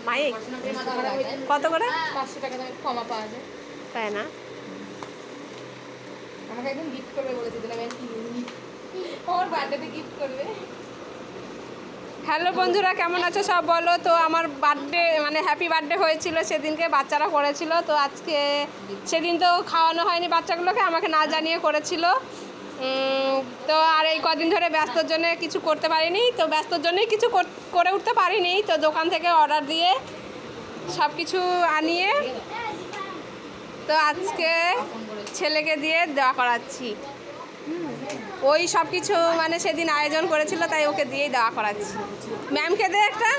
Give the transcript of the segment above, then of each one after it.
Mic কত করে? 500 টাকা দামের ক্ষমা পাওয়া যায়। তাই না? আমাকে একদম গিফট করবে বলেছে, দিলাম আমি কিনি। ওর বার্থডেতে গিফট করবে। হ্যালো বন্ধুরা, কেমন আছো সব বলো। তো আমার বার্থডে মানে হ্যাপি বার্থডে হয়েছিল সেদিনকে, বাচ্চারা করেছিল। তো আজকে সেদিন তো খাওয়ানো হয়নি বাচ্চাগুলোকে, আমাকে না জানিয়ে করেছিল। তো আর এই কদিন ধরে ব্যস্তর জন্য কিছু করতে পারিনি, তো ব্যস্তর জন্যই কিছু করে উঠতে পারিনি। তো দোকান থেকে অর্ডার দিয়ে সব কিছু আনিয়ে তো আজকে ছেলেকে দিয়ে দেওয়া করাচ্ছি। ওই সব কিছু মানে সেদিন আয়োজন করেছিল, তাই ওকে দিয়েই দেওয়া করাচ্ছি। ম্যামকে দে একটা।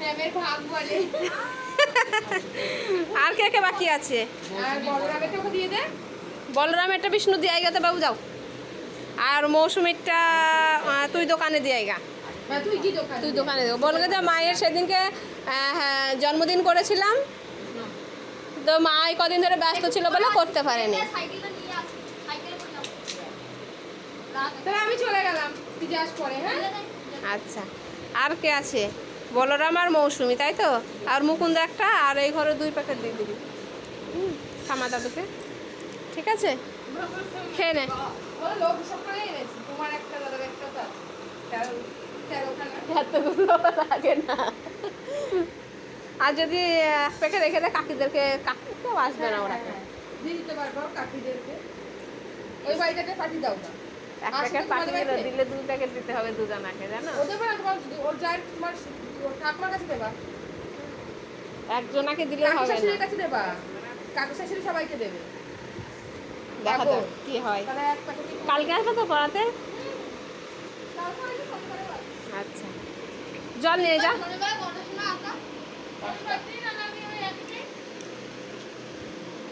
ম্যামের ভাগ বলে। আর কে কে বাকি আছে? আর বড়রামেরটা ওকে দিয়ে দে। বলরামেরটা বিষ্ণু দিয়ে আইগাতে বাবু যাও। আর মৌসুমীরটা তুই দোকানে দিয়ে আইগা। তুই দোকানে দেবো বলগে যে মায়ের সেদিনকে হ্যাঁ জন্মদিন করেছিলাম, তো মা এই কদিন ধরে ব্যস্ত ছিল বলে করতে পারেনি। তাহলে আমি চলে গেলাম, তুই যাস পরে। হ্যাঁ আচ্ছা, আর কে আছে? বলরাম আর মৌসুমি, তাই তো? আর মুকুন্দ একটা, আর এই ঘরে 2 প্যাকেট দিয়ে দিবি খামা দাদুকে। ঠিক আছে, খেয়ে নে। লোক সব করে এনেছি, তোমার একটা দাদার একটা তো 13খানা। এতগুলো লাগে না। আর যদি এক প্যাকেট রেখে দেয় কাকিদেরকে, কাকি কেউ আসবে না ওরা। দিয়ে দিতে পারবো কাকিদেরকে, ওই বাড়িটাতে পাঠিয়ে দাও না। এক প্যাকেট পাঠিয়ে দিলে 2 প্যাকেট দিতে হবে দুজনাকে, জানো? ওদের না তোমার ওর যার তোমার ঠাকুমার কাছে দেবা, একজনাকে দিলে হবে না, কাছে দেবা, কাকু শাশুড়ি সবাইকে দেবে। দেখা যাক কি হয়। কালকে আসবে তো পড়াতে? আচ্ছা, জল নিয়ে যা।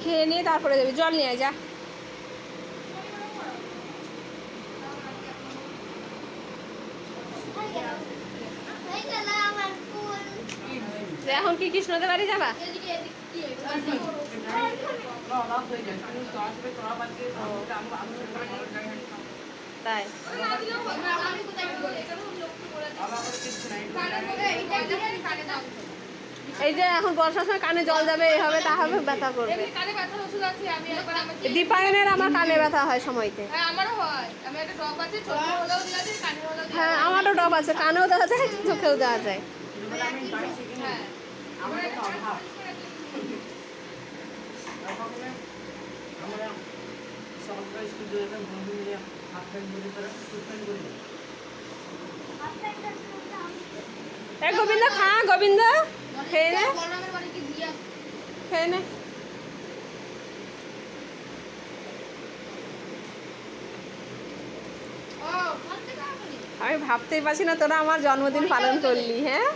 খেয়ে নিয়ে তারপরে যাবি, জল নিয়ে যা। এখন কি কৃষ্ণদের বাড়ি যাবা? তাই এই যে এখন বর্ষার সময় কানে জল যাবে, এই হবে তা হবে, ব্যথা করবে। দীপায়নের আমার কানে ব্যথা হয় সময়তে। হ্যাঁ আমারও ডব আছে, কানেও দেওয়া যায়, চোখেও দেওয়া যায়। গোবিন্দ খা, গোবিন্দ খেয়ে নে, খেয়ে নে। আমি ভাবতেই পারছি না তোরা আমার জন্মদিন পালন করলি। হ্যাঁ